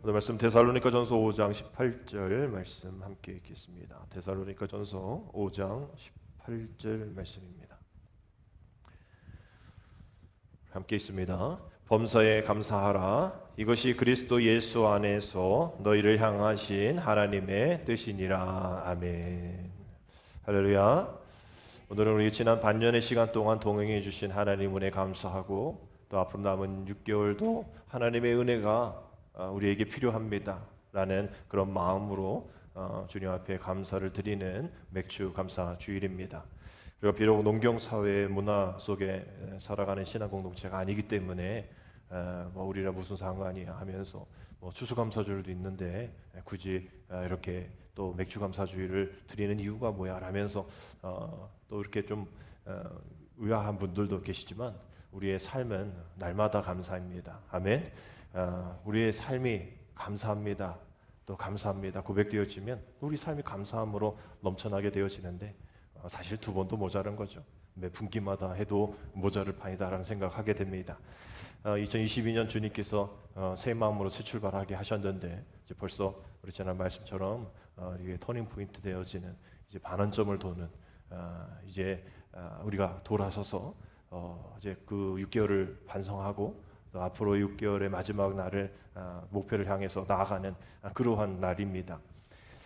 오늘 말씀 데살로니가전서 5장 18절 말씀 함께 읽겠습니다. 데살로니가전서 5장 18절 말씀입니다. 함께 있습니다. 범사에 감사하라. 이것이 그리스도 예수 안에서 너희를 향하신 하나님의 뜻이니라. 아멘. 할렐루야. 오늘은 우리 지난 반년의 시간 동안 동행해 주신 하나님 은혜 감사하고, 또 앞으로 남은 6개월도 하나님의 은혜가 우리에게 필요합니다 라는 그런 마음으로 주님 앞에 감사를 드리는 맥주 감사 주일입니다. 우리가 비록 농경사회의 문화 속에 살아가는 신앙 공동체가 아니기 때문에 우리라 무슨 상관이야 하면서 추수감사주일도 있는데 굳이 이렇게 또 맥주감사주일을 드리는 이유가 뭐야 라면서 또 이렇게 좀 의아한 분들도 계시지만, 우리의 삶은 날마다 감사입니다. 아멘. 우리의 삶이 감사합니다, 또 감사합니다 고백되어지면 우리 삶이 감사함으로 넘쳐나게 되어지는데, 사실 두 번도 모자란 거죠. 매 분기마다 해도 모자를 판이다라는 생각하게 됩니다. 2022년 주님께서 새 마음으로 새 출발하게 하셨는데, 이제 벌써 우리 지난 말씀처럼 이게 터닝 포인트 되어지는 이제 반환점을 도는 이제 우리가 돌아서서 이제 그 6개월을 반성하고 또 앞으로 6개월의 마지막 날을 목표를 향해서 나아가는 그러한 날입니다.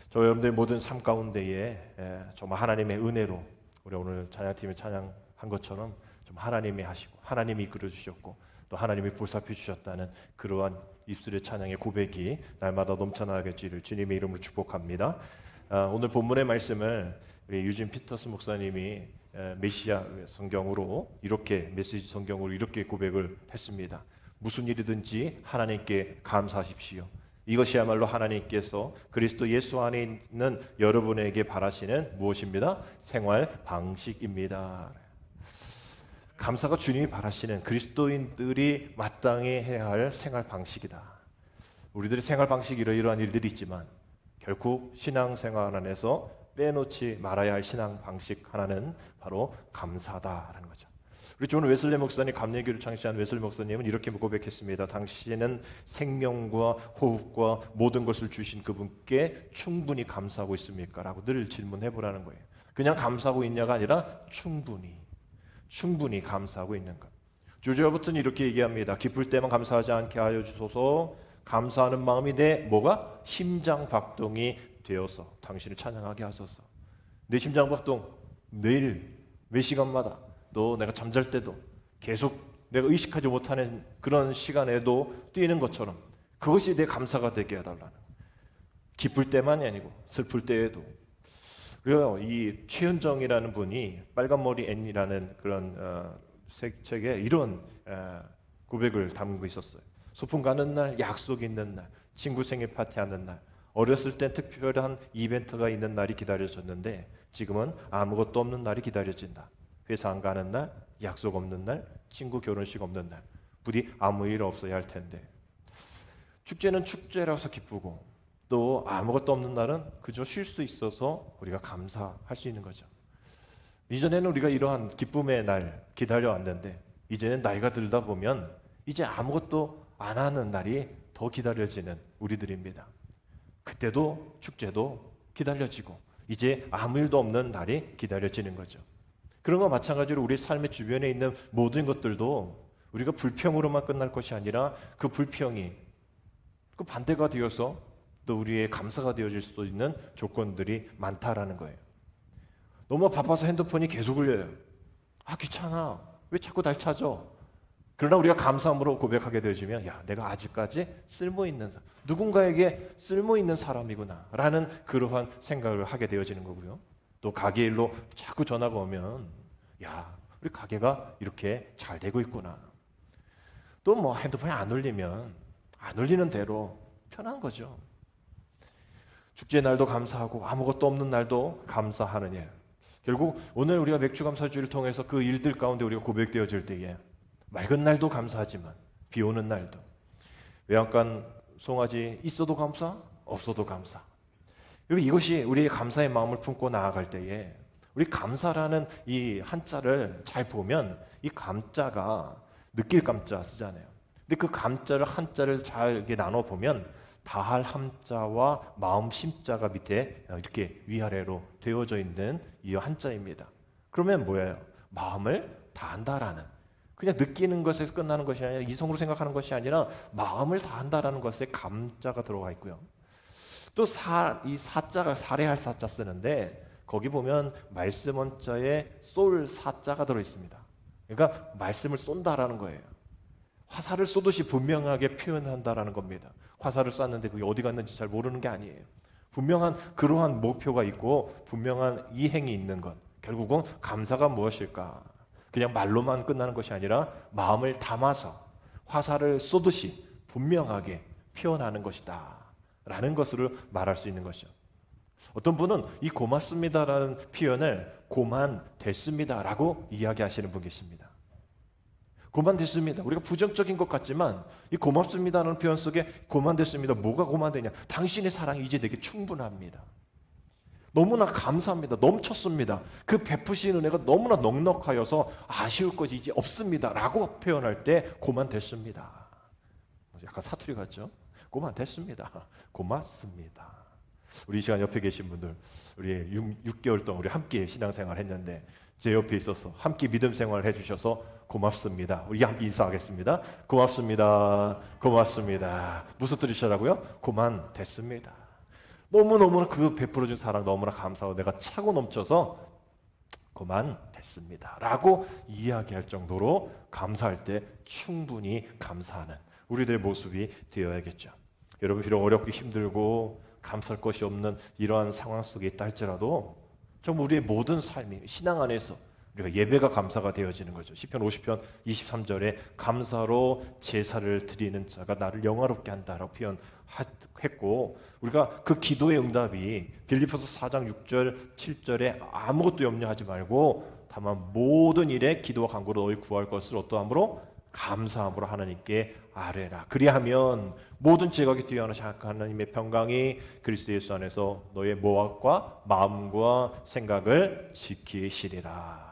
저 여러분들 모든 삶 가운데에 정말 하나님의 은혜로, 우리 오늘 찬양팀이 찬양한 것처럼 좀 하나님이 하시고 하나님이 이끌어 주셨고 또 하나님이 보살펴 주셨다는 그러한 입술의 찬양의 고백이 날마다 넘쳐나겠지를 주님의 이름으로 축복합니다. 오늘 본문의 말씀을 우리 유진 피터스 목사님이 메시아 성경으로 이렇게, 메시지 성경으로 이렇게 고백을 했습니다. 무슨 일이든지 하나님께 감사하십시오. 이것이야말로 하나님께서 그리스도 예수 안에 있는 여러분에게 바라시는 무엇입니다? 생활 방식입니다. 감사가 주님이 바라시는 그리스도인들이 마땅히 해야 할 생활 방식이다. 우리들의 생활 방식이 이러이러한 일들이 있지만 결국 신앙생활 안에서 빼놓지 말아야 할 신앙 방식 하나는 바로 감사다라는 거죠. 우리 존 웨슬리 목사님, 감리교를 창시한 웨슬리 목사님은 이렇게 고백했습니다. 당신은 생명과 호흡과 모든 것을 주신 그분께 충분히 감사하고 있습니까? 라고 늘 질문해보라는 거예요. 그냥 감사하고 있냐가 아니라 충분히 감사하고 있는 것. 조지 허버튼이 이렇게 얘기합니다. 기쁠 때만 감사하지 않게 하여 주소서. 감사하는 마음이 내 뭐가? 심장 박동이 되어서 당신을 찬양하게 하소서. 내 심장 박동 매일 매 시간마다, 또 내가 잠잘 때도 계속 내가 의식하지 못하는 그런 시간에도 뛰는 것처럼 그것이 내 감사가 되게 해달라는, 기쁠 때만이 아니고 슬플 때에도. 그래요. 이 최현정이라는 분이 빨간머리 앤이라는 그런 책에 이런 고백을 담고 있었어요. 소풍 가는 날, 약속 있는 날, 친구 생일 파티하는 날, 어렸을 땐 특별한 이벤트가 있는 날이 기다려졌는데 지금은 아무것도 없는 날이 기다려진다. 회사 안 가는 날, 약속 없는 날, 친구 결혼식 없는 날, 부디 아무 일 없어야 할 텐데. 축제는 축제라서 기쁘고 또 아무것도 없는 날은 그저 쉴 수 있어서 우리가 감사할 수 있는 거죠. 이전에는 우리가 이러한 기쁨의 날 기다려왔는데, 이제는 나이가 들다 보면 이제 아무것도 안 하는 날이 더 기다려지는 우리들입니다. 그때도 축제도 기다려지고 이제 아무 일도 없는 날이 기다려지는 거죠. 그런 것 마찬가지로 우리 삶의 주변에 있는 모든 것들도 우리가 불평으로만 끝날 것이 아니라 그 불평이 그 반대가 되어서 또 우리의 감사가 되어질 수도 있는 조건들이 많다라는 거예요. 너무 바빠서 핸드폰이 계속 울려요. 귀찮아. 왜 자꾸 날 찾아? 그러나 우리가 감사함으로 고백하게 되어지면, 야, 내가 아직까지 쓸모있는 사람, 누군가에게 쓸모있는 사람이구나 라는 그러한 생각을 하게 되어지는 거고요. 또 가게 일로 자꾸 전화가 오면, 야, 우리 가게가 이렇게 잘 되고 있구나. 또 핸드폰이 안 울리면 안 울리는 대로 편한 거죠. 축제 날도 감사하고 아무것도 없는 날도 감사하는 일. 결국 오늘 우리가 맥주감사주의를 통해서 그 일들 가운데 우리가 고백되어질 때에 맑은 날도 감사하지만 비 오는 날도, 외양간 송아지 있어도 감사, 없어도 감사. 이것이 우리의 감사의 마음을 품고 나아갈 때에, 우리 감사라는 이 한자를 잘 보면 이 감자가 느낄 감자 쓰잖아요. 근데 그 감자를 한자를 잘 이렇게 나눠 보면 다할 함자와 마음 심자가 밑에 이렇게 위아래로 되어져 있는 이 한자입니다. 그러면 뭐예요? 마음을 다한다라는, 그냥 느끼는 것에서 끝나는 것이 아니라, 이성으로 생각하는 것이 아니라 마음을 다한다라는 것에 감자가 들어가 있고요. 또 이 사자가 살해할 사자 쓰는데, 거기 보면 말씀 원자에 쏠 사자가 들어 있습니다. 그러니까 말씀을 쏜다라는 거예요. 화살을 쏘듯이 분명하게 표현한다라는 겁니다. 화살을 쐈는데 그게 어디 갔는지 잘 모르는 게 아니에요. 분명한 그러한 목표가 있고 분명한 이행이 있는 것. 결국은 감사가 무엇일까? 그냥 말로만 끝나는 것이 아니라 마음을 담아서 화살을 쏘듯이 분명하게 표현하는 것이다 라는 것으로 말할 수 있는 것이죠. 어떤 분은 이 고맙습니다라는 표현을 고만 됐습니다라고 이야기하시는 분 계십니다. 고만 됐습니다. 우리가 부정적인 것 같지만 이 고맙습니다라는 표현 속에 고만 됐습니다. 뭐가 고만 되냐? 당신의 사랑이 이제 내게 충분합니다. 너무나 감사합니다. 넘쳤습니다. 그 베푸신 은혜가 너무나 넉넉하여서 아쉬울 것이 이제 없습니다 라고 표현할 때 고만 됐습니다. 약간 사투리 같죠? 고만 됐습니다. 고맙습니다. 우리 이 시간 옆에 계신 분들, 우리 6개월 동안 우리 함께 신앙생활 했는데 제 옆에 있어서 함께 믿음 생활을 해주셔서 고맙습니다. 우리 함께 인사하겠습니다. 고맙습니다. 고맙습니다. 무슨 뜻이시라고요? 고만 됐습니다. 너무너무나 그 베풀어준 사랑 너무나 감사하고 내가 차고 넘쳐서 고만 됐습니다 라고 이야기할 정도로 감사할 때 충분히 감사하는 우리들의 모습이 되어야겠죠. 여러분, 비록 어렵고 힘들고 감사할 것이 없는 이러한 상황 속에 있다 할지라도 정말 우리의 모든 삶이 신앙 안에서 우리가 예배가 감사가 되어지는 거죠. 시편 50편 23절에 감사로 제사를 드리는 자가 나를 영화롭게 한다라고 표현했고, 우리가 그 기도의 응답이 빌립보서 4장 6절 7절에 아무것도 염려하지 말고 다만 모든 일에 기도와 간구로 너희 구할 것을 어떠함으로 감사함으로 하나님께 아뢰라. 그리하면 모든 지각이 뛰어나신 하나님의 평강이 그리스도 예수 안에서 너의 모학과 마음과 생각을 지키시리라.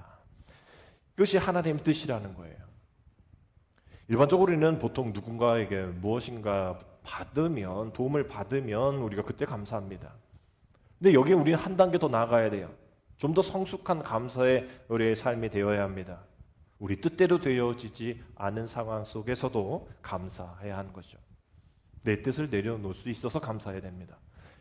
이것이 하나님의 뜻이라는 거예요. 일반적으로 우리는 보통 누군가에게 무엇인가 받으면, 도움을 받으면 우리가 그때 감사합니다. 근데 여기에 우리는 한 단계 더 나아가야 돼요. 좀 더 성숙한 감사의 우리의 삶이 되어야 합니다. 우리 뜻대로 되어지지 않은 상황 속에서도 감사해야 하는 거죠. 내 뜻을 내려놓을 수 있어서 감사해야 됩니다.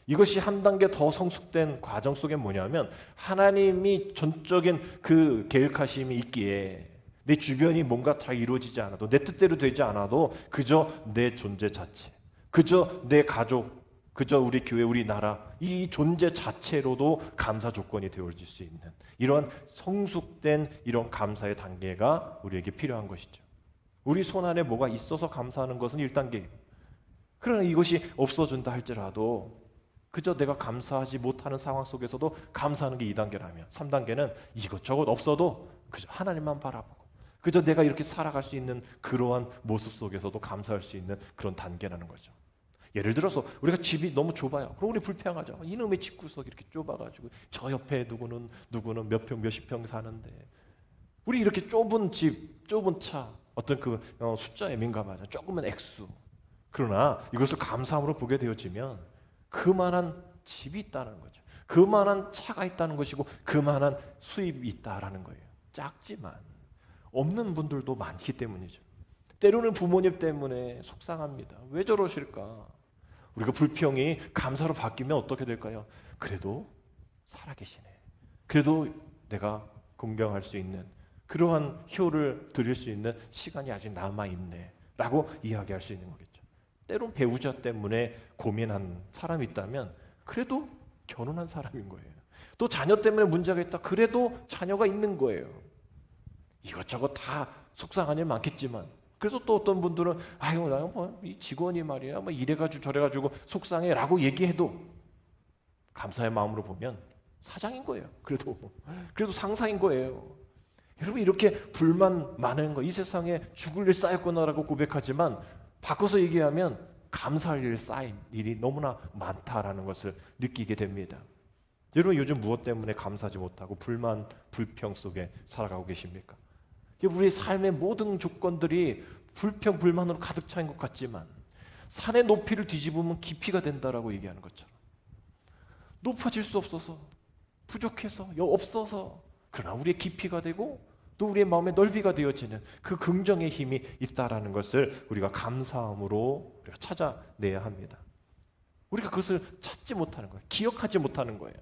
이것이 한 단계 더 성숙된 과정 속에 뭐냐면, 하나님이 전적인 그 계획하심이 있기에 내 주변이 뭔가 다 이루어지지 않아도, 내 뜻대로 되지 않아도 그저 내 존재 자체, 그저 내 가족, 그저 우리 교회, 우리 나라, 이 존재 자체로도 감사 조건이 되어질 수 있는 이런 성숙된 이런 감사의 단계가 우리에게 필요한 것이죠. 우리 손 안에 뭐가 있어서 감사하는 것은 1단계예요. 그러나 이것이 없어진다 할지라도 그저 내가 감사하지 못하는 상황 속에서도 감사하는 게 2단계라면, 3단계는 이것저것 없어도 그저 하나님만 바라보고 그저 내가 이렇게 살아갈 수 있는 그러한 모습 속에서도 감사할 수 있는 그런 단계라는 거죠. 예를 들어서 우리가 집이 너무 좁아요. 그럼 우리 불평하죠. 이놈의 집구석이 이렇게 좁아가지고 저 옆에 누구는 몇 평, 몇십 평 사는데 우리 이렇게 좁은 집, 좁은 차, 어떤 그 숫자에 민감하죠. 조금은 액수. 그러나 이것을 감사함으로 보게 되어지면 그만한 집이 있다는 거죠. 그만한 차가 있다는 것이고 그만한 수입이 있다라는 거예요. 작지만 없는 분들도 많기 때문이죠. 때로는 부모님 때문에 속상합니다. 왜 저러실까? 우리가 불평이 감사로 바뀌면 어떻게 될까요? 그래도 살아계시네. 그래도 내가 공경할 수 있는 그러한 효를 드릴 수 있는 시간이 아직 남아있네 라고 이야기할 수 있는 거겠죠. 때론 배우자 때문에 고민한 사람이 있다면 그래도 결혼한 사람인 거예요. 또 자녀 때문에 문제가 있다. 그래도 자녀가 있는 거예요. 이것저것 다 속상한 일 많겠지만, 그래서 또 어떤 분들은 아유 나 뭐 이 직원이 말이야 뭐 이래가지고 저래가지고 속상해라고 얘기해도 감사의 마음으로 보면 사장인 거예요. 그래도 상사인 거예요. 여러분, 이렇게 불만 많은 거, 이 세상에 죽을 일 쌓였구나라고 고백하지만 바꿔서 얘기하면 감사할 일 쌓인 일이 너무나 많다라는 것을 느끼게 됩니다. 여러분, 요즘 무엇 때문에 감사하지 못하고 불만, 불평 속에 살아가고 계십니까? 우리의 삶의 모든 조건들이 불평, 불만으로 가득 차인 것 같지만 산의 높이를 뒤집으면 깊이가 된다라고 얘기하는 것처럼 높아질 수 없어서, 부족해서, 없어서, 그러나 우리의 깊이가 되고 또 우리의 마음의 넓이가 되어지는 그 긍정의 힘이 있다라는 것을 우리가 감사함으로 우리가 찾아내야 합니다. 우리가 그것을 찾지 못하는 거예요. 기억하지 못하는 거예요.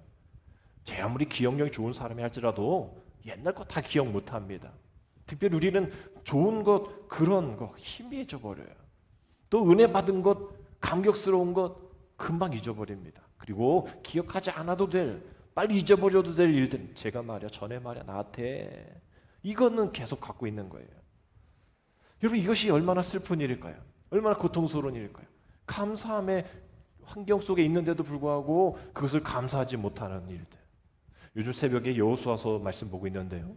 제 아무리 기억력이 좋은 사람이 할지라도 옛날 거 다 기억 못합니다. 특별히 우리는 좋은 것, 그런 거 희미해져 버려요. 또 은혜 받은 것, 감격스러운 것 금방 잊어버립니다. 그리고 기억하지 않아도 될, 빨리 잊어버려도 될 일들, 제가 말이야 전에 말이야 나한테, 이거는 계속 갖고 있는 거예요. 여러분, 이것이 얼마나 슬픈 일일까요? 얼마나 고통스러운 일일까요? 감사함의 환경 속에 있는데도 불구하고 그것을 감사하지 못하는 일들. 요즘 새벽에 여호수아서 말씀 보고 있는데요,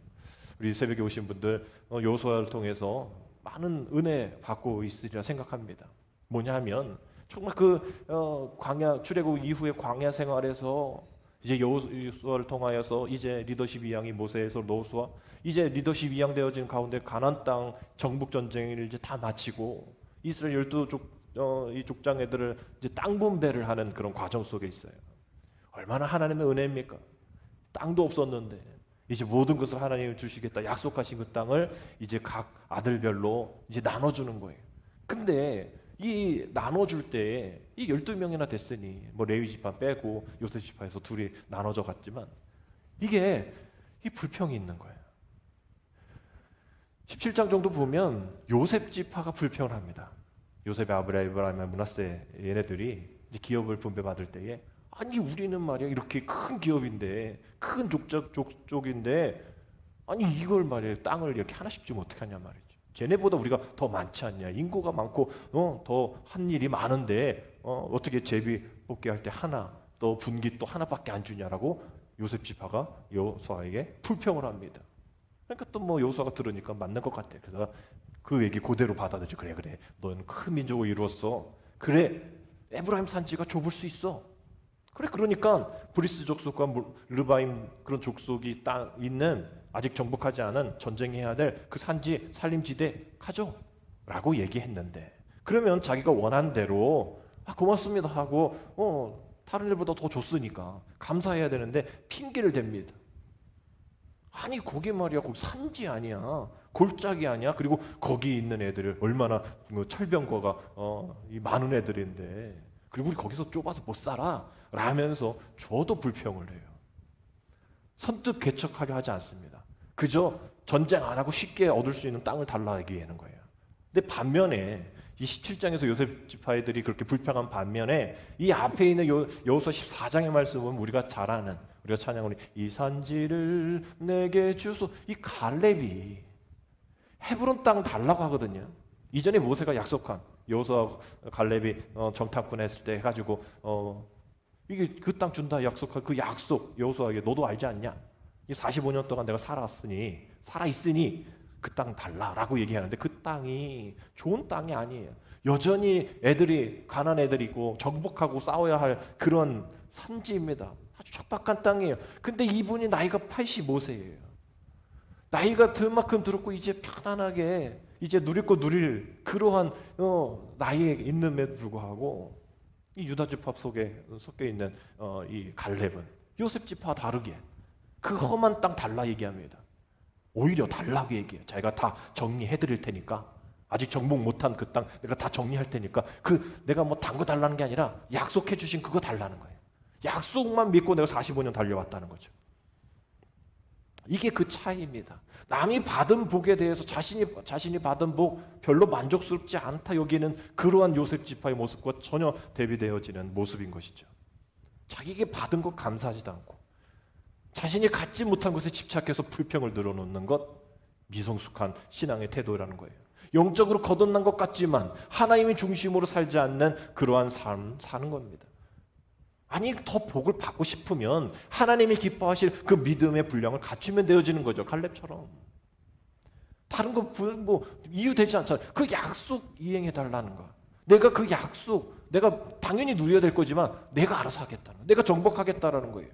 우리 새벽에 오신 분들 여호수아를 통해서 많은 은혜 받고 있으리라 생각합니다. 뭐냐 하면 정말 광야 출애굽 이후의 광야 생활에서 이제 여호수아를 통하여서 이제 리더십 이양이 모세에서 여호수아, 이제 리더십 이양 되어진 가운데 가나안 땅 정복 전쟁을 이제 다 마치고 이스라엘 12이 족장 애들을 이제 땅 분배를 하는 그런 과정 속에 있어요. 얼마나 하나님의 은혜입니까? 땅도 없었는데 이제 모든 것을 하나님이 주시겠다 약속하신 그 땅을 이제 각 아들별로 이제 나눠주는 거예요. 근데 이 나눠줄 때 이 12명이나 됐으니 뭐 레위 지파 빼고 요셉 지파에서 둘이 나눠져 갔지만 이게 이 불평이 있는 거예요. 17장 정도 보면 요셉 지파가 불평을 합니다. 요셉의 아브라함, 므낫세 얘네들이 이제 기업을 분배받을 때에 아니 우리는 말이야 이렇게 큰 기업인데 큰 족족인데 아니 이걸 말이야 땅을 이렇게 하나씩 주면 어떻게 하냐 말이죠. 쟤네보다 우리가 더 많지 않냐, 인구가 많고 더 한 일이 많은데 어떻게 제비 뽑기 할 때 하나, 또 분기 또 하나밖에 안 주냐라고 요셉 지파가 여호수아에게 불평을 합니다. 그러니까 또 뭐 여호수아가 들으니까 맞는 것 같아. 그래서 그 얘기 그대로 받아들이죠. 그래 너는 큰 민족을 이루었어. 그래 에브라임 산지가 좁을 수 있어. 그래 그러니까 브리스 족속과 르바임 그런 족속이 딱 있는 아직 정복하지 않은 전쟁해야 될 그 산지 산림지대 가져라고 얘기했는데, 그러면 자기가 원한 대로 고맙습니다 하고 다른 일보다 더 줬으니까 감사해야 되는데 핑계를 댑니다. 아니 거기 말이야 거기 산지 아니야, 골짜기 아니야, 그리고 거기 있는 애들을 얼마나 철병거가 이 많은 애들인데 그리고 우리 거기서 좁아서 못 살아 라면서 저도 불평을 해요. 선뜻 개척하려 하지 않습니다. 그저 전쟁 안 하고 쉽게 얻을 수 있는 땅을 달라 얘기하는 거예요. 근데 반면에 이 17장에서 요셉 지파들이 그렇게 불평한 반면에 이 앞에 있는 여호수아 14장의 말씀은 우리가 잘 아는, 우리가 찬양하는 이 산지를 내게 주소, 이 갈렙이 헤브론 땅 달라고 하거든요. 이전에 모세가 약속한 여호수아 갈렙이 정탐꾼 했을 때 해가지고 이게 그 땅 준다 약속한 그 약속, 여호수아에게 너도 알지 않냐? 이 45년 동안 내가 살아있으니 그 땅 달라라고 얘기하는데 그 땅이 좋은 땅이 아니에요. 여전히 가난안 애들이 있고 정복하고 싸워야 할 그런 산지입니다. 아주 척박한 땅이에요. 근데 이분이 나이가 85세예요. 나이가 들만큼 들었고 이제 편안하게 이제 누릴 거 누릴 그러한 나이에 있는데도 불구하고 이 유다 지파 속에 섞여 있는 이 갈렙은 요셉 지파와 다르게 그 험한 땅 달라 얘기합니다. 오히려 달라고 얘기해요. 자기가 다 정리해 드릴 테니까, 아직 정복 못한 그 땅 내가 다 정리할 테니까 내가 뭐 단 거 달라는 게 아니라 약속해 주신 그거 달라는 거예요. 약속만 믿고 내가 45년 달려왔다는 거죠. 이게 그 차이입니다. 남이 받은 복에 대해서 자신이 받은 복 별로 만족스럽지 않다 여기는 그러한 요셉 지파의 모습과 전혀 대비되어지는 모습인 것이죠. 자기에게 받은 것 감사하지도 않고 자신이 갖지 못한 것에 집착해서 불평을 늘어놓는 것, 미성숙한 신앙의 태도라는 거예요. 영적으로 거듭난 것 같지만 하나님이 중심으로 살지 않는 그러한 삶 사는 겁니다. 아니 더 복을 받고 싶으면 하나님이 기뻐하실 그 믿음의 분량을 갖추면 되어지는 거죠. 갈렙처럼. 다른 거 뭐 이유 되지 않잖아요. 그 약속 이행해 달라는 거. 내가 그 약속 내가 당연히 누려야 될 거지만 내가 알아서 하겠다는 거. 내가 정복하겠다라는 거예요.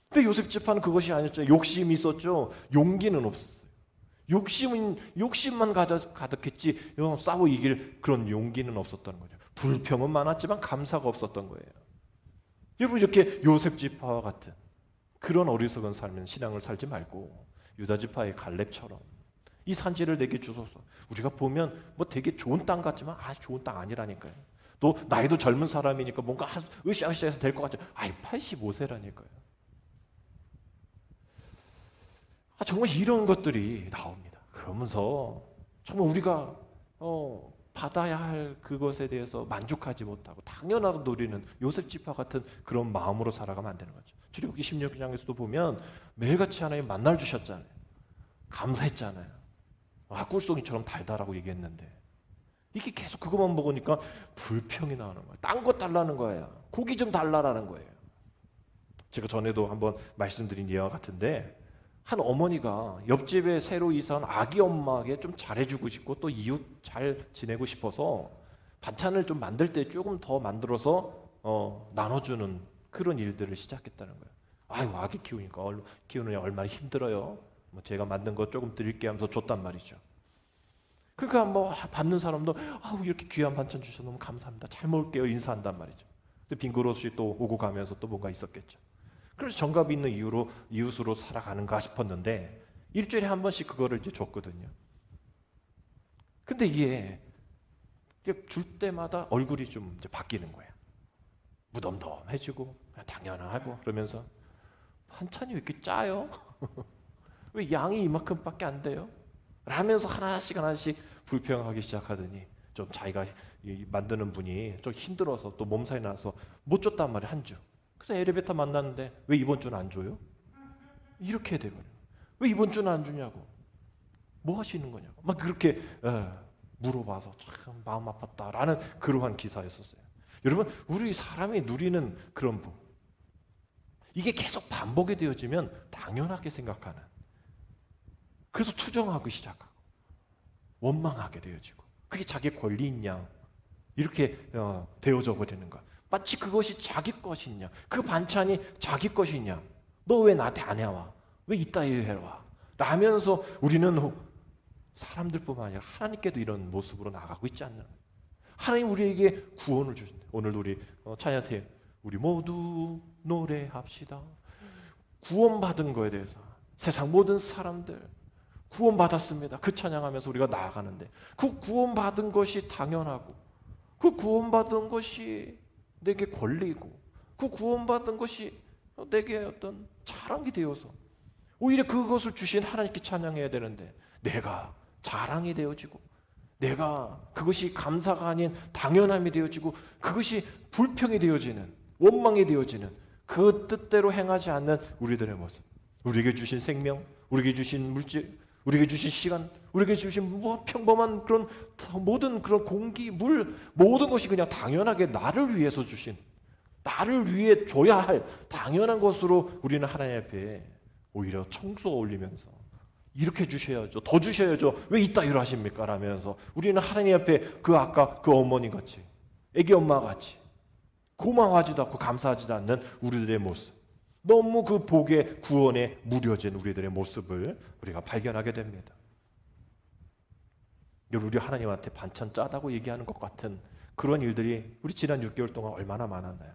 근데 요셉 지파는 그것이 아니었죠. 욕심이 있었죠. 용기는 없었어요. 욕심만 가득했지 싸워 이길 그런 용기는 없었다는 거죠. 불평은 많았지만 감사가 없었던 거예요. 여러분, 이렇게 요셉 지파와 같은 그런 어리석은 삶은 신앙을 살지 말고 유다 지파의 갈렙처럼 이 산지를 내게 주소서. 우리가 보면 뭐 되게 좋은 땅 같지만 좋은 땅 아니라니까요. 또 나이도 젊은 사람이니까 뭔가 으쌰으쌰해서 될 것 같죠. 85세라니까요. 정말 이런 것들이 나옵니다. 그러면서 정말 우리가 받아야 할 그것에 대해서 만족하지 못하고 당연하게 노리는 요셉 지파 같은 그런 마음으로 살아가면 안 되는 거죠. 출애굽기 16장에서도 보면 매일같이 하나님 만나를 주셨잖아요. 감사했잖아요. 꿀송이처럼 달달하고 얘기했는데 이게 계속 그것만 먹으니까 불평이 나오는 거예요. 딴 거 달라는 거예요. 고기 좀 달라라는 거예요. 제가 전에도 한번 말씀드린 예와 같은데 한 어머니가 옆집에 새로 이사한 아기 엄마에게 좀 잘해주고 싶고 또 이웃 잘 지내고 싶어서 반찬을 좀 만들 때 조금 더 만들어서 나눠주는 그런 일들을 시작했다는 거예요. 아기 키우는 게 얼마나 힘들어요. 뭐 제가 만든 거 조금 드릴게 하면서 줬단 말이죠. 그러니까 뭐 받는 사람도 이렇게 귀한 반찬 주셔서 너무 감사합니다. 잘 먹을게요. 인사한단 말이죠. 빈 그릇이 또 오고 가면서 또 뭔가 있었겠죠. 그래서 정갑이 있는 이웃으로 살아가는가 싶었는데 일주일에 한 번씩 그거를 이제 줬거든요. 근데 이게 줄 때마다 얼굴이 좀 이제 바뀌는 거야. 무덤덤해지고 당연하고 그러면서 반찬이 왜 이렇게 짜요? 왜 양이 이만큼밖에 안 돼요? 라면서 하나씩 불평하기 시작하더니 좀 자기가 만드는 분이 좀 힘들어서 또 몸살이 나서 못 줬단 말이야, 한 주. 그래서 엘리베이터 만났는데 왜 이번 주는 안 줘요? 이렇게 돼버려요. 왜 이번 주는 안 주냐고. 뭐 하시는 거냐고. 막 그렇게 물어봐서 참 마음 아팠다라는 그러한 기사였었어요. 여러분, 우리 사람이 누리는 그런 복, 이게 계속 반복이 되어지면 당연하게 생각하는, 그래서 투정하기 시작하고 원망하게 되어지고 그게 자기 권리인 양 이렇게 되어져 버리는 거야. 마치 그것이 자기 것이냐, 그 반찬이 자기 것이냐, 너 왜 나한테 안 해와? 왜 이따위 해와? 라면서 우리는 사람들뿐만 아니라 하나님께도 이런 모습으로 나가고 있지 않나. 하나님 우리에게 구원을 주신다. 오늘도 우리 찬양팀 우리 모두 노래합시다. 구원받은 거에 대해서 세상 모든 사람들 구원받았습니다. 그 찬양하면서 우리가 나아가는데 그 구원받은 것이 당연하고 그 구원받은 것이 내게 권리고 그 구원받은 것이 내게 어떤 자랑이 되어서 오히려 그것을 주신 하나님께 찬양해야 되는데 내가 자랑이 되어지고 내가 그것이 감사가 아닌 당연함이 되어지고 그것이 불평이 되어지는 원망이 되어지는 그 뜻대로 행하지 않는 우리들의 모습, 우리에게 주신 생명, 우리에게 주신 물질, 우리에게 주신 시간, 우리에게 주신 평범한 그런 모든 그런 공기, 물, 모든 것이 그냥 당연하게 나를 위해서 주신, 나를 위해 줘야 할 당연한 것으로 우리는 하나님 앞에 오히려 청수가 올리면서 이렇게 주셔야죠, 더 주셔야죠, 왜 이따위로 하십니까? 라면서 우리는 하나님 앞에 아까 그 어머니 같이, 애기 엄마 같이 고마워하지도 않고 감사하지도 않는 우리들의 모습, 너무 그 복의 구원에 무뎌진 우리들의 모습을 우리가 발견하게 됩니다. 우리 하나님한테 반찬 짜다고 얘기하는 것 같은 그런 일들이 우리 지난 6개월 동안 얼마나 많았나요?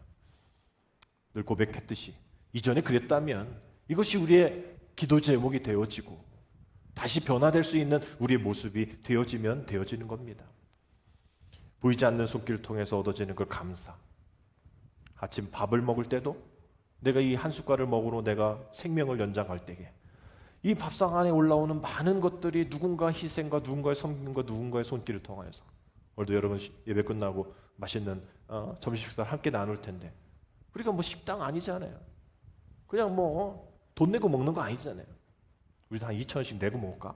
늘 고백했듯이 이전에 그랬다면 이것이 우리의 기도 제목이 되어지고 다시 변화될 수 있는 우리의 모습이 되어지면 되어지는 겁니다. 보이지 않는 손길을 통해서 얻어지는 그 감사, 아침 밥을 먹을 때도 내가 이 한 숟갈을 먹으로 내가 생명을 연장할 때에 이 밥상 안에 올라오는 많은 것들이 누군가 희생과 누군가의 섬김과 누군가의 손길을 통하여서 오늘도 여러분 예배 끝나고 맛있는 점심 식사를 함께 나눌 텐데 우리가 뭐 식당 아니잖아요. 그냥 뭐 돈 내고 먹는 거 아니잖아요. 우리도 한 2,000원씩 내고 먹을까?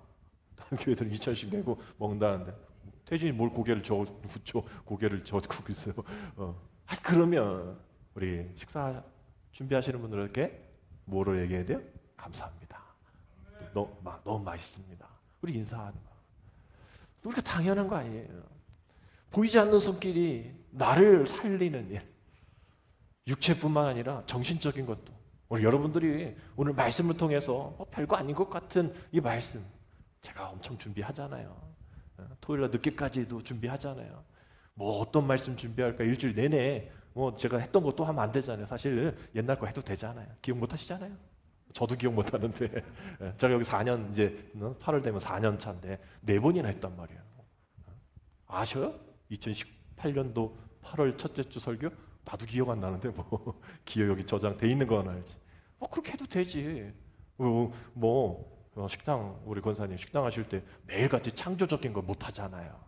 다른 교회들은 2,000원씩 내고 먹는다는데 태진이 뭘 고개를 저고 있어요. 그러면 우리 식사 준비하시는 분들에게 뭐로 얘기해야 돼요? 감사합니다. 너무 맛있습니다. 우리 인사하는 거. 우리가 당연한 거 아니에요. 보이지 않는 손길이 나를 살리는 일. 육체뿐만 아니라 정신적인 것도. 우리 여러분들이 오늘 말씀을 통해서 별거 아닌 것 같은 이 말씀 제가 엄청 준비하잖아요. 토요일날 늦게까지도 준비하잖아요. 뭐 어떤 말씀 준비할까 일주일 내내 뭐 제가 했던 것도 하면 안 되잖아요. 사실 옛날 거 해도 되잖아요. 기억 못 하시잖아요. 저도 기억 못 하는데 제가 여기 4년 이제 8월 되면 4년 차인데 4번이나 했단 말이에요. 아셔요? 2018년도 8월 첫째 주 설교? 나도 기억 안 나는데 뭐 기억 여기 저장돼 있는 건 알지. 뭐 그렇게 해도 되지. 식당 우리 권사님 식당 하실 때 매일같이 창조적인 걸 못 하잖아요.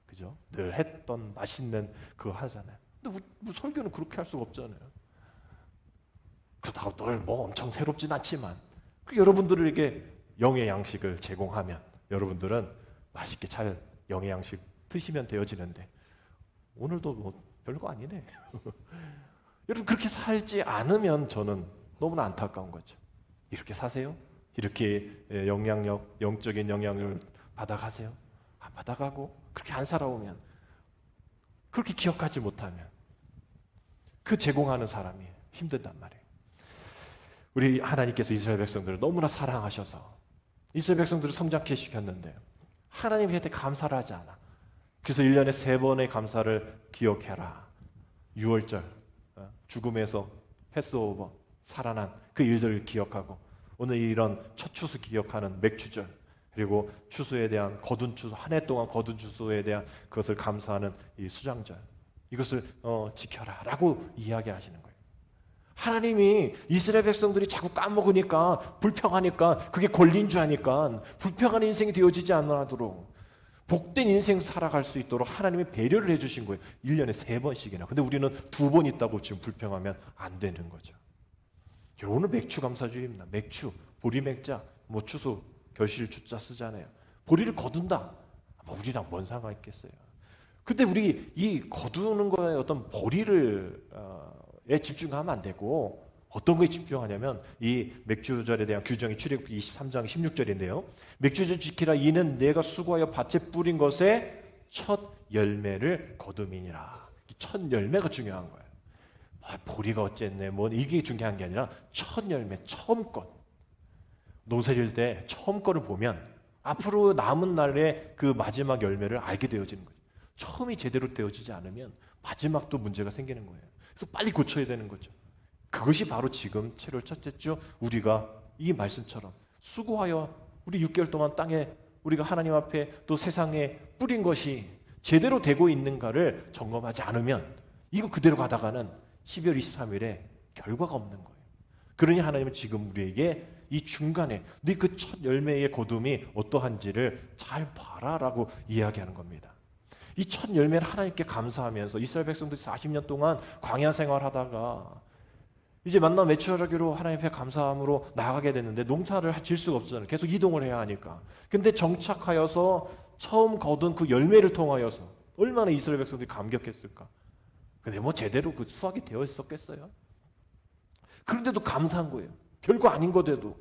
그죠? 늘 했던 맛있는 그거 하잖아요. 근데 우리 설교는 그렇게 할 수가 없잖아요. 그렇다고 늘 뭐 엄청 새롭진 않지만 여러분들에게 영의 양식을 제공하면 여러분들은 맛있게 잘 영의 양식 드시면 되어지는데 오늘도 뭐 별거 아니네. 여러분 그렇게 살지 않으면 저는 너무나 안타까운 거죠. 이렇게 사세요? 이렇게 영적인 영향을 받아가세요? 안 받아가고 그렇게 안 살아오면 그렇게 기억하지 못하면 그 제공하는 사람이 힘든단 말이에요. 우리 하나님께서 이스라엘 백성들을 너무나 사랑하셔서 이스라엘 백성들을 성장케 시켰는데 하나님께 감사를 하지 않아. 그래서 1년에 3번의 감사를 기억해라. 6월절 죽음에서 패스오버 살아난 그 일들을 기억하고 오늘 이런 첫 추수 기억하는 맥추절 그리고 추수에 대한 거둔 추수 한 해 동안 거둔 추수에 대한 그것을 감사하는 이 수장절 이것을 지켜라 라고 이야기하시는 거예요. 하나님이 이스라엘 백성들이 자꾸 까먹으니까 불평하니까 그게 권리인 줄 아니까 불평하는 인생이 되어지지 않도록 복된 인생 살아갈 수 있도록 하나님이 배려를 해주신 거예요. 1년에 3번씩이나. 근데 우리는 2번 있다고 지금 불평하면 안 되는 거죠. 오늘 맥추 감사주의입니다. 맥추, 보리맥자, 뭐 추수, 결실 주자 쓰잖아요. 보리를 거둔다. 우리랑 뭔 상관 있겠어요. 근데 우리 이 거두는 거에 어떤 보리를 집중하면 안 되고 어떤 거에 집중하냐면 이 맥주절에 대한 규정이 출애굽기 23장 16절인데요. 맥주절 지키라 이는 내가 수고하여 밭에 뿌린 것의 첫 열매를 거둠이니라. 첫 열매가 중요한 거예요. 보리가 어쨌네 뭐 이게 중요한 게 아니라 첫 열매 처음 것. 농사 지을 때 처음 거를 보면 앞으로 남은 날에 그 마지막 열매를 알게 되어지는 거죠. 처음이 제대로 되어지지 않으면 마지막도 문제가 생기는 거예요. 그래서 빨리 고쳐야 되는 거죠. 그것이 바로 지금 7월 첫째 주 우리가 이 말씀처럼 수고하여 우리 6개월 동안 땅에 우리가 하나님 앞에 또 세상에 뿌린 것이 제대로 되고 있는가를 점검하지 않으면 이거 그대로 가다가는 12월 23일에 결과가 없는 거예요. 그러니 하나님은 지금 우리에게 이 중간에 네 그 첫 열매의 거둠이 어떠한지를 잘 봐라라고 이야기하는 겁니다. 이 첫 열매를 하나님께 감사하면서 이스라엘 백성들이 40년 동안 광야 생활하다가 이제 만나 매출하기로 하나님 앞에 감사함으로 나아가게 됐는데 농사를 질 수가 없잖아요. 계속 이동을 해야 하니까. 근데 정착하여서 처음 거둔 그 열매를 통하여서 얼마나 이스라엘 백성들이 감격했을까. 근데 뭐 제대로 그 수확이 되어 있었겠어요? 그런데도 감사한 거예요. 별거 아닌 거대도.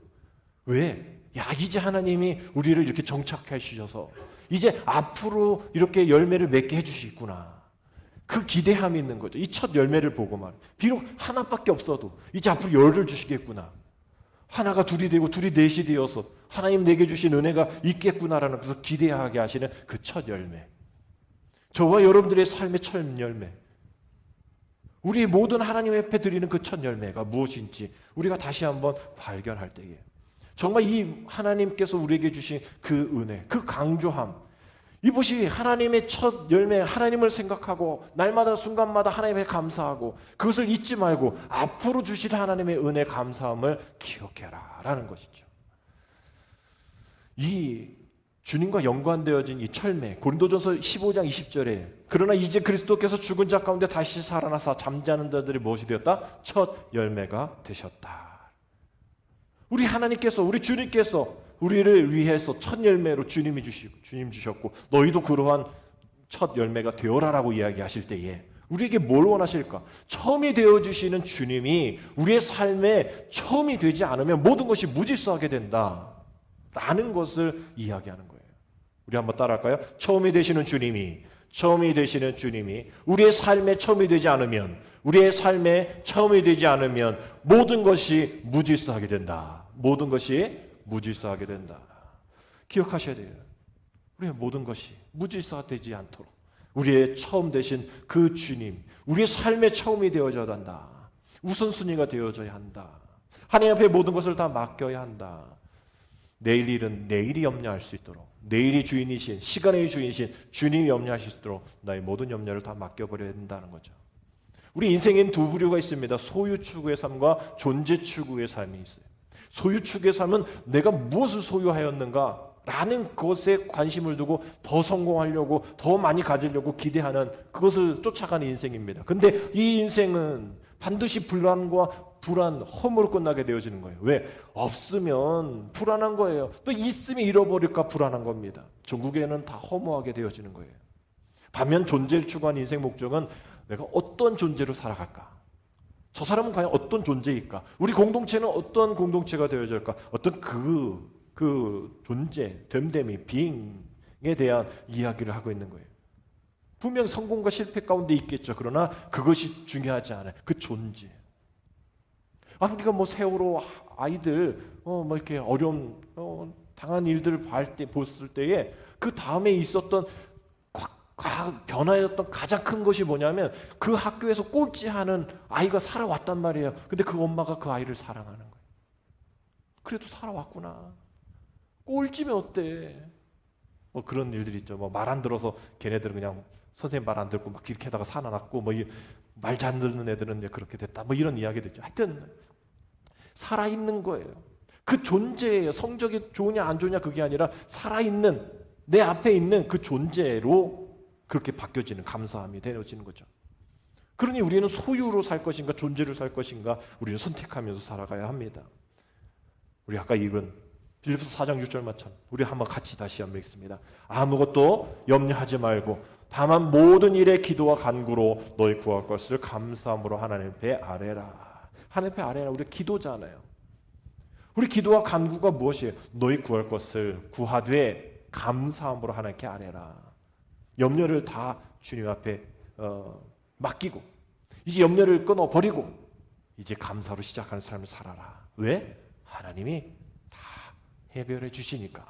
왜? 야, 이제 하나님이 우리를 이렇게 정착해 주셔서 이제 앞으로 이렇게 열매를 맺게 해주시겠구나. 그 기대함이 있는 거죠. 이 첫 열매를 보고 말. 비록 하나밖에 없어도 이제 앞으로 열을 주시겠구나. 하나가 둘이 되고 둘이 넷이 되어서 하나님 내게 주신 은혜가 있겠구나라는 그래서 기대하게 하시는 그 첫 열매. 저와 여러분들의 삶의 첫 열매. 우리 모든 하나님 앞에 드리는 그 첫 열매가 무엇인지 우리가 다시 한번 발견할 때에 정말 이 하나님께서 우리에게 주신 그 은혜, 그 강조함, 이것이 하나님의 첫 열매, 하나님을 생각하고 날마다 순간마다 하나님에 감사하고 그것을 잊지 말고 앞으로 주실 하나님의 은혜 감사함을 기억해라 라는 것이죠. 이 주님과 연관되어진 이 철매, 고린도전서 15장 20절에 그러나 이제 그리스도께서 죽은 자 가운데 다시 살아나사 잠자는 자들이 무엇이 되었다? 첫 열매가 되셨다. 우리 하나님께서, 우리 주님께서 우리를 위해서 첫 열매로 주님 주셨고 너희도 그러한 첫 열매가 되어라라고 이야기하실 때에 우리에게 뭘 원하실까? 처음이 되어주시는 주님이 우리의 삶에 처음이 되지 않으면 모든 것이 무질서하게 된다 라는 것을 이야기하는 거예요. 우리 한번 따라할까요? 처음이 되시는 주님이 우리의 삶에 처음이 되지 않으면 모든 것이 무질서하게 된다. 모든 것이 무질서하게 된다. 기억하셔야 돼요. 우리의 모든 것이 무질서되지 않도록 우리의 처음 되신 그 주님, 우리의 삶의 처음이 되어져야 한다. 우선순위가 되어져야 한다. 하나님 앞에 모든 것을 다 맡겨야 한다. 내일 일은 내일이 염려할 수 있도록, 내일이 주인이신, 시간의 주인이신 주님이 염려하실 수 있도록 나의 모든 염려를 다 맡겨버려야 된다는 거죠. 우리 인생엔 두 부류가 있습니다. 소유 추구의 삶과 존재 추구의 삶이 있어요. 소유 추구의 삶은 내가 무엇을 소유하였는가 라는 것에 관심을 두고 더 성공하려고, 더 많이 가지려고 기대하는 그것을 쫓아가는 인생입니다. 근데 이 인생은 반드시 불안과 불안, 허무로 끝나게 되어지는 거예요. 왜? 없으면 불안한 거예요. 또 있으면 잃어버릴까 불안한 겁니다. 종국에는 다 허무하게 되어지는 거예요. 반면 존재를 추구하는 인생 목적은 내가 어떤 존재로 살아갈까? 저 사람은 과연 어떤 존재일까? 우리 공동체는 어떤 공동체가 되어질까? 어떤 그 존재, 됨됨이, 빙에 대한 이야기를 하고 있는 거예요. 분명 성공과 실패 가운데 있겠죠. 그러나 그것이 중요하지 않아요. 그 존재. 우리가 뭐 세월호 아이들 뭐 이렇게 어려운 당한 일들을 봤을 때에 그 다음에 있었던 변화였던 가장 큰 것이 뭐냐면 그 학교에서 꼴찌하는 아이가 살아왔단 말이에요. 근데 그 엄마가 그 아이를 사랑하는 거예요. 그래도 살아왔구나. 꼴찌면 어때? 뭐 그런 일들이 있죠. 뭐 말 안 들어서 걔네들은 그냥 선생님 말 안 듣고 막 길게다가 살아났고 뭐 말 잘 듣는 애들은 이제 그렇게 됐다. 뭐 이런 이야기도 있죠. 하여튼 살아있는 거예요. 그 존재예요. 성적이 좋으냐 안 좋으냐 그게 아니라 살아있는 내 앞에 있는 그 존재로 그렇게 바뀌어지는 감사함이 되어지는 거죠. 그러니 우리는 소유로 살 것인가 존재로 살 것인가 우리는 선택하면서 살아가야 합니다. 우리 아까 읽은 빌립보서 4장 6절 마찬 우리 한번 같이 다시 한번 읽습니다. 아무것도 염려하지 말고 다만 모든 일에 기도와 간구로 너희 구할 것을 감사함으로 하나님 앞에 아뢰라. 하나님 앞에 아뢰라. 우리 기도잖아요. 우리 기도와 간구가 무엇이에요? 너희 구할 것을 구하되 감사함으로 하나님께 아뢰라. 염려를 다 주님 앞에 맡기고 이제 염려를 끊어버리고 이제 감사로 시작하는 삶을 살아라. 왜? 하나님이 다 해결해 주시니까.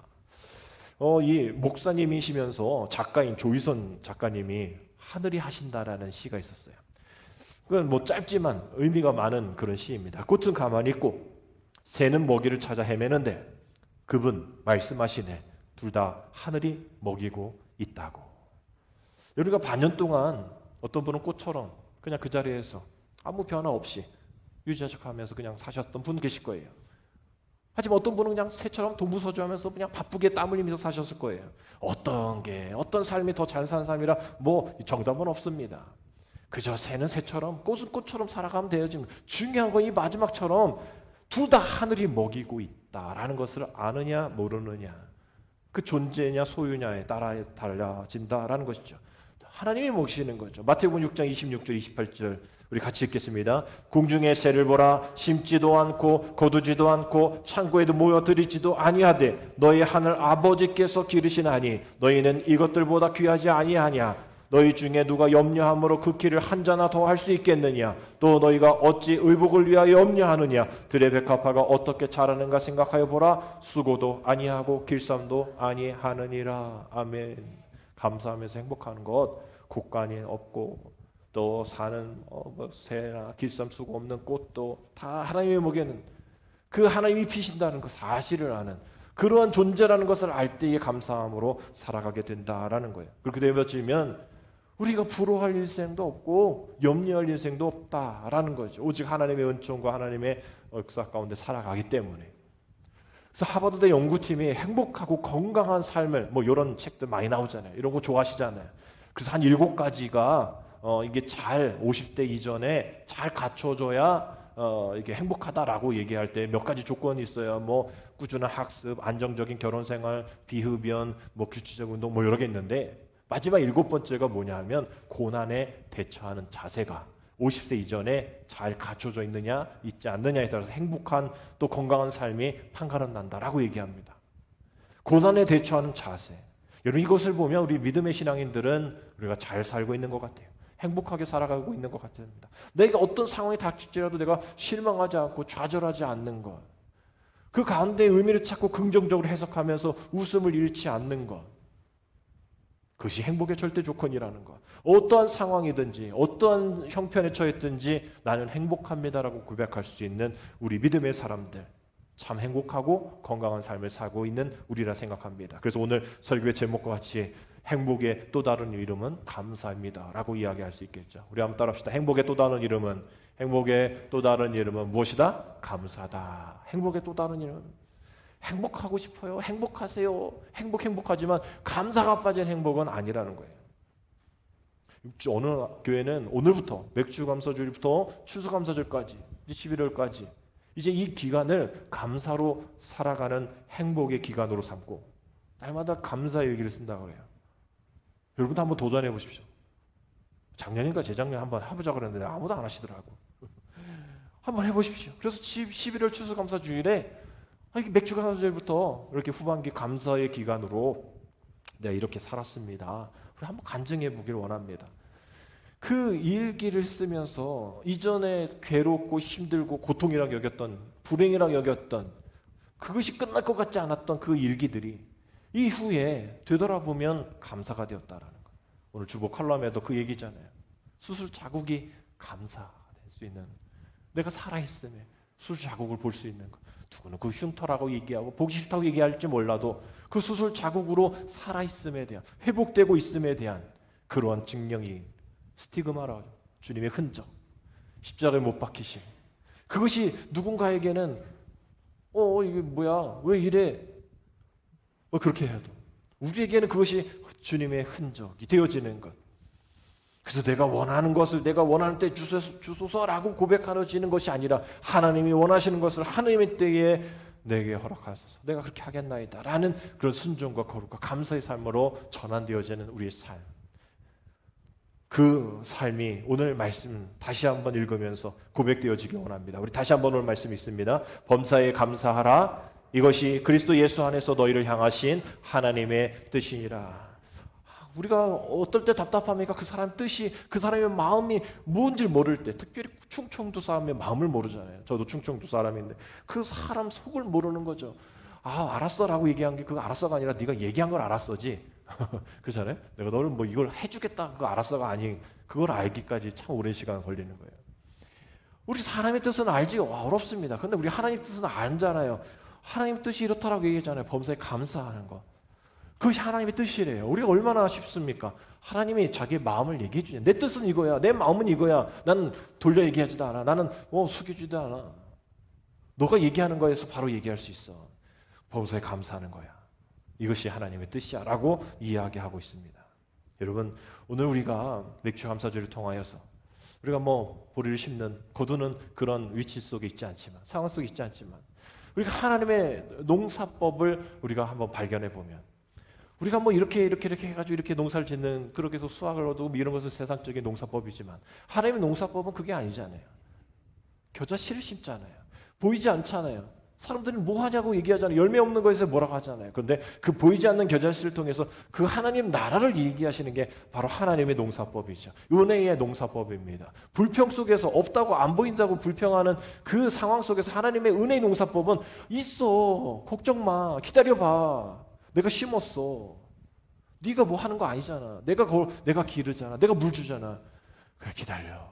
이 목사님이시면서 작가인 조희선 작가님이 하늘이 하신다라는 시가 있었어요. 그건 뭐 짧지만 의미가 많은 그런 시입니다. 꽃은 가만히 있고 새는 먹이를 찾아 헤매는데 그분 말씀하시네. 둘 다 하늘이 먹이고 있다고. 우리가 반년 동안 어떤 분은 꽃처럼 그냥 그 자리에서 아무 변화 없이 유지하면서 그냥 사셨던 분 계실 거예요. 하지만 어떤 분은 그냥 새처럼 동부서주하면서 그냥 바쁘게 땀 흘리면서 사셨을 거예요. 어떤 삶이 더 잘 사는 삶이라 뭐 정답은 없습니다. 그저 새는 새처럼 꽃은 꽃처럼 살아가면 돼요. 지금 중요한 건 이 마지막처럼 둘 다 하늘이 먹이고 있다라는 것을 아느냐 모르느냐 그 존재냐 소유냐에 따라 달라진다라는 것이죠. 하나님이 먹이시는 거죠. 마태복음 6장 26절 28절 우리 같이 읽겠습니다. 공중의 새를 보라. 심지도 않고 거두지도 않고 창고에도 모여들이지도 아니하되 너희 하늘 아버지께서 기르시나니 너희는 이것들보다 귀하지 아니하냐. 너희 중에 누가 염려함으로 그 길을 한 자나 더 할 수 있겠느냐. 또 너희가 어찌 의복을 위하여 염려하느냐. 들의 백합화가 어떻게 자라는가 생각하여 보라. 수고도 아니하고 길쌈도 아니하느니라. 아멘. 감사하면서 행복하는 것 곡간이 없고 또 사는 새나 길쌈 수고 없는 꽃도 다 하나님의 먹이는 그 하나님이 피신다는 그 사실을 아는 그러한 존재라는 것을 알 때의 감사함으로 살아가게 된다라는 거예요. 그렇게 되어지면 우리가 부러워할 일생도 없고 염려할 일생도 없다라는 거죠. 오직 하나님의 은총과 하나님의 역사 가운데 살아가기 때문에. 그래서 하버드대 연구팀이 행복하고 건강한 삶을 뭐 이런 책들 많이 나오잖아요. 이런 거 좋아하시잖아요. 그래서 한 7가지가 이게 잘 50대 이전에 잘 갖춰져야 이게 행복하다라고 얘기할 때 몇 가지 조건이 있어요. 뭐 꾸준한 학습, 안정적인 결혼 생활, 비흡연, 뭐 규칙적 운동 뭐 여러 개 있는데 마지막 7번째가 뭐냐 하면 고난에 대처하는 자세가 50세 이전에 잘 갖춰져 있느냐 있지 않느냐에 따라서 행복한 또 건강한 삶이 판가름 난다라고 얘기합니다. 고난에 대처하는 자세. 여러분 이것을 보면 우리 믿음의 신앙인들은 우리가 잘 살고 있는 것 같아요. 행복하게 살아가고 있는 것 같습니다. 내가 어떤 상황이 닥칠지라도 내가 실망하지 않고 좌절하지 않는 것. 그 가운데 의미를 찾고 긍정적으로 해석하면서 웃음을 잃지 않는 것. 그것이 행복의 절대 조건이라는 것. 어떠한 상황이든지 어떠한 형편에 처했든지 나는 행복합니다라고 고백할 수 있는 우리 믿음의 사람들, 참 행복하고 건강한 삶을 살고 있는 우리라 생각합니다. 그래서 오늘 설교의 제목과 같이 행복의 또 다른 이름은 감사입니다 라고 이야기할 수 있겠죠. 우리 한번 따라합시다. 행복의 또 다른 이름은 무엇이다? 감사다. 행복의 또 다른 이름은 행복하고 싶어요. 행복하세요. 행복하지만 감사가 빠진 행복은 아니라는 거예요. 어느 교회는 오늘부터 맥주감사주일부터 추수감사절까지 11월까지 이제 이 기간을 감사로 살아가는 행복의 기간으로 삼고 날마다 감사의 일기를 쓴다고 그래요. 여러분도 한번 도전해 보십시오. 작년인가 재작년에 한번 해보자 그랬는데 아무도 안 하시더라고. 한번 해보십시오. 그래서 11월 추수감사주일에 맥주감사절부터 이렇게 후반기 감사의 기간으로 내가 이렇게 살았습니다. 우리 한번 간증해 보기를 원합니다. 그 일기를 쓰면서 이전에 괴롭고 힘들고 고통이라고 여겼던, 불행이라고 여겼던, 그것이 끝날 것 같지 않았던 그 일기들이 이후에 되돌아보면 감사가 되었다라는 거예요. 오늘 주보 칼럼에도 그 얘기잖아요. 수술 자국이 감사가 될 수 있는, 내가 살아있음에 수술 자국을 볼 수 있는 것. 누구는 그 흉터라고 얘기하고 보기 싫다고 얘기할지 몰라도 그 수술 자국으로 살아있음에 대한, 회복되고 있음에 대한 그러한 증명이 스티그마라고 하죠. 주님의 흔적, 십자가에 못 박히심. 그것이 누군가에게는 이게 뭐야, 왜 이래, 그렇게 해도 우리에게는 그것이 주님의 흔적이 되어지는 것. 그래서 내가 원하는 것을 내가 원하는 때 주소서라고 고백하지는 것이 아니라 하나님이 원하시는 것을 하나님의 때에 내게 허락하소서, 내가 그렇게 하겠나이다 라는 그런 순종과 거룩과 감사의 삶으로 전환되어지는 우리의 삶. 그 삶이 오늘 말씀 다시 한번 읽으면서 고백되어지기 원합니다. 우리 다시 한번 오늘 말씀 있습니다. 범사에 감사하라. 이것이 그리스도 예수 안에서 너희를 향하신 하나님의 뜻이니라. 우리가 어떨 때 답답합니까? 그 사람 뜻이, 그 사람의 마음이 뭔지 모를 때, 특별히 충청도 사람의 마음을 모르잖아요. 저도 충청도 사람인데 그 사람 속을 모르는 거죠. 알았어라고 얘기한 게 그거 알았어가 아니라 네가 얘기한 걸 알았어지. 그렇잖아요. 내가 너를 이걸 해주겠다 그거 알았어가 아닌, 그걸 알기까지 참 오랜 시간 걸리는 거예요. 우리 사람의 뜻은 알지 어렵습니다. 근데 우리 하나님 뜻은 알잖아요. 하나님 뜻이 이렇다라고 얘기했잖아요. 범사에 감사하는 거. 그것이 하나님의 뜻이래요. 우리가 얼마나 쉽습니까? 하나님이 자기의 마음을 얘기해 주냐. 내 뜻은 이거야. 내 마음은 이거야. 나는 돌려 얘기하지도 않아. 나는 숙여주지도 않아. 너가 얘기하는 거에서 바로 얘기할 수 있어. 범사에 감사하는 거야. 이것이 하나님의 뜻이야 라고 이야기하고 있습니다. 여러분, 오늘 우리가 맥주 감사주를 통하여서 우리가 보리를 심는, 거두는 그런 위치 속에 있지 않지만, 상황 속에 있지 않지만, 우리가 하나님의 농사법을 우리가 한번 발견해 보면, 우리가 이렇게 해가지고 이렇게 농사를 짓는, 그렇게 해서 수확을 얻고 이런 것은 세상적인 농사법이지만, 하나님의 농사법은 그게 아니잖아요. 겨자씨를 심잖아요. 보이지 않잖아요. 사람들이 뭐 하냐고 얘기하잖아요. 열매 없는 것에서 뭐라고 하잖아요. 그런데 그 보이지 않는 겨자씨를 통해서 그 하나님 나라를 얘기하시는 게 바로 하나님의 농사법이죠. 은혜의 농사법입니다. 불평 속에서 없다고 안 보인다고 불평하는 그 상황 속에서 하나님의 은혜의 농사법은 있어. 걱정 마. 기다려봐. 내가 심었어. 네가 뭐 하는 거 아니잖아. 내가 기르잖아. 내가 물 주잖아. 그래, 기다려.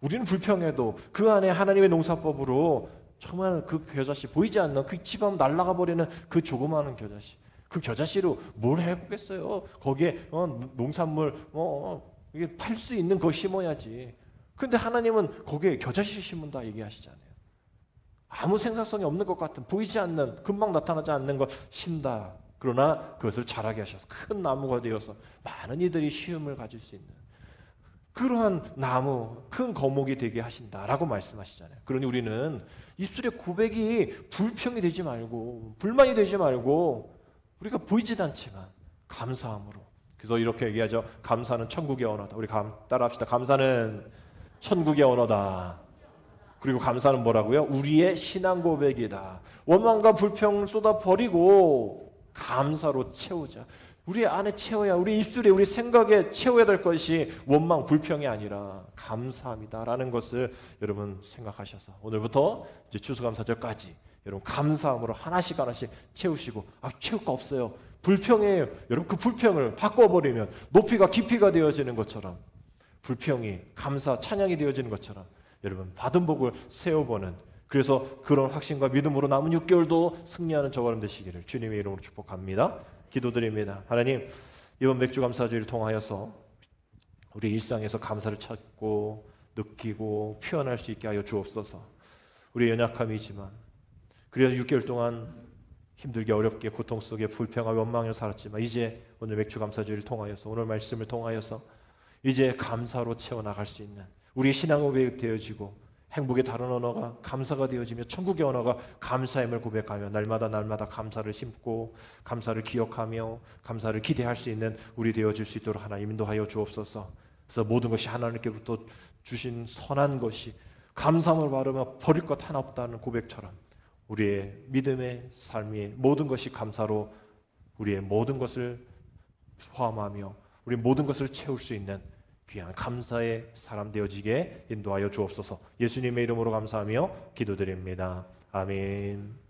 우리는 불평해도 그 안에 하나님의 농사법으로 정말 그 겨자씨, 보이지 않는 그 집안 날아가 버리는 그 조그마한 겨자씨, 그 겨자씨로 뭘 해보겠어요? 거기에 농산물 이게 팔 수 있는 거 심어야지. 그런데 하나님은 거기에 겨자씨 심은다 얘기하시잖아요. 아무 생산성이 없는 것 같은, 보이지 않는, 금방 나타나지 않는 것 심다. 그러나 그것을 자라게 하셔서 큰 나무가 되어서 많은 이들이 시음을 가질 수 있는 그러한 나무, 큰 거목이 되게 하신다라고 말씀하시잖아요. 그러니 우리는 입술의 고백이 불평이 되지 말고, 불만이 되지 말고, 우리가 보이지도 않지만 감사함으로. 그래서 이렇게 얘기하죠. 감사는 천국의 언어다. 우리 따라합시다. 감사는 천국의 언어다. 그리고 감사는 뭐라고요? 우리의 신앙 고백이다. 원망과 불평을 쏟아 버리고 감사로 채우자. 우리 안에 채워야, 우리 입술에, 우리 생각에 채워야 될 것이 원망, 불평이 아니라 감사함이다라는 것을 여러분 생각하셔서 오늘부터 이제 추수감사절까지 여러분 감사함으로 하나씩 하나씩 채우시고 채울 거 없어요. 불평이에요. 여러분 그 불평을 바꿔버리면 높이가 깊이가 되어지는 것처럼 불평이 감사 찬양이 되어지는 것처럼 여러분 받은 복을 세워보는 그래서 그런 확신과 믿음으로 남은 6개월도 승리하는 저와 여러분 되시기를 주님의 이름으로 축복합니다. 기도드립니다. 하나님 이번 맥주 감사주의를 통하여서 우리 일상에서 감사를 찾고 느끼고 표현할 수 있게 하여 주옵소서. 우리의 연약함이지만 그래서 6개월 동안 힘들게 어렵게 고통 속에 불평과 원망을 살았지만 이제 오늘 맥주 감사주의를 통하여서 오늘 말씀을 통하여서 이제 감사로 채워나갈 수 있는 우리의 신앙 고백이 되어지고 행복의 다른 언어가 감사가 되어지며 천국의 언어가 감사임을 고백하며 날마다 감사를 심고 감사를 기억하며 감사를 기대할 수 있는 우리 되어질 수 있도록 하나님 인도하여 주옵소서. 그래서 모든 것이 하나님께로부터 주신 선한 것이 감사함을 바르며 버릴 것 하나 없다는 고백처럼 우리의 믿음의 삶이 모든 것이 감사로 우리의 모든 것을 포함하며 우리 모든 것을 채울 수 있는 귀한 감사의 사람 되어지게 인도하여 주옵소서. 예수님의 이름으로 감사하며 기도드립니다. 아멘.